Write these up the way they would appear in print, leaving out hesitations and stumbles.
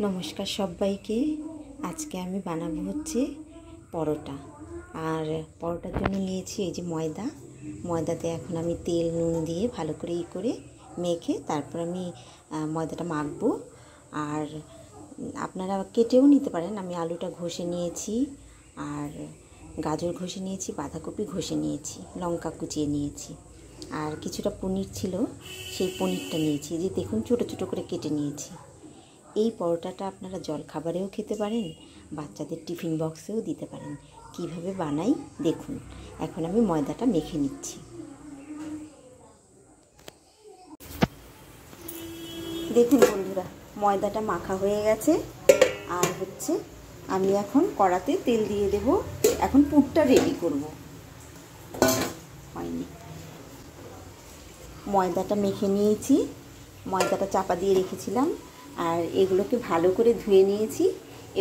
নমস্কার সবাইকে। আজকে আমি বানাবো হচ্ছে পরোটা। আর পরোটার জন্য নিয়েছি এই যে ময়দাতে এখন আমি তেল নুন দিয়ে ভালো করে মেখে তারপর আমি ময়দাটা মাখবো। আর আপনারা কেটেও নিতে পারেন। আমি আলুটা ঘষে নিয়েছি, আর গাজর ঘষে নিয়েছি, বাঁধাকপি ঘষে নিয়েছি, লঙ্কা কুচিয়ে নিয়েছি, আর কিছুটা পনির ছিল, সেই পনিরটা নিয়েছি। যে দেখুন ছোটো ছোটো করে কেটে নিয়েছি। এই পরোটাটা আপনারা জলখাবারেও খেতে পারেন, বাচ্চাদের টিফিন বক্সেও দিতে পারেন। কিভাবে বানাই দেখুন। এখন আমি ময়দাটা মেখে নিচ্ছি। দেখুন বন্ধুরা, ময়দাটা মাখা হয়ে গেছে। আর হচ্ছে আমি এখন কড়াতে তেল দিয়ে দেব। এখন পুরটা রেডি করব। হয়নি, ময়দাটা মেখে নিয়েছি, ময়দাটা চাপা দিয়ে রেখেছিলাম, আর এগুলোকে ভালো করে ধুয়ে নিয়েছি।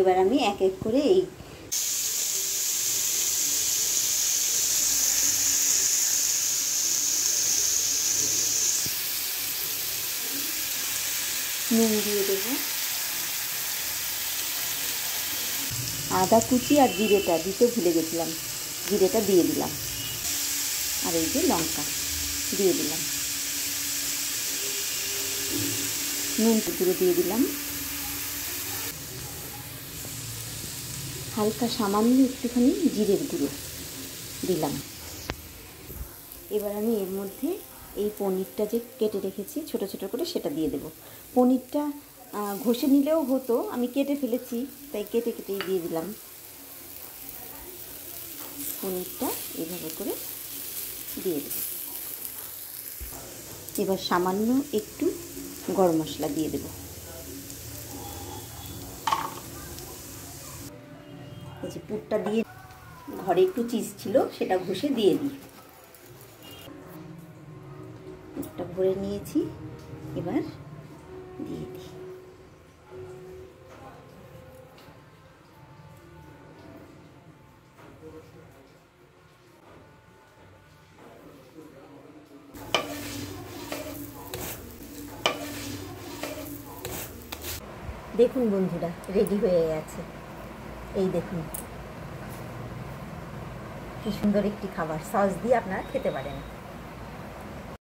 এবার আমি এক এক করে এই নুন দিয়ে দেবো, আদা কুচি আর জিরেটা দিতে ভুলে গেছিলাম, জিরেটা দিয়ে দিলাম, আর এই যে লঙ্কা দিয়ে দিলাম, নুন গুঁড়ো দিয়ে দিলাম, হালকা সামান্য একটুখানি জিরের গুঁড়ো দিলাম। এবার আমি এর মধ্যে এই পনিরটা যে কেটে রেখেছি ছোট ছোট করে সেটা দিয়ে দেব। পনিরটা ঘষে নিলেও হতো, আমি কেটে ফেলেছি তাই কেটেই দিয়ে দিলাম। পনিরটা এইভাবে করে দিয়ে দেব। এবার সামান্য একটু গরম মশলা দিয়ে দেব। এই যে পুরটা দিয়ে, ঘরে একটু চিজ ছিল সেটা ঘষে দিয়ে দিই। পুরটা ভরে নিয়েছি, এবার দিয়ে দিই। দেখুন বন্ধুরা, রেডি হয়ে গেছে। এই দেখুন কি সুন্দর একটি খাবার, সস দিয়ে আপনারা খেতে পারেন।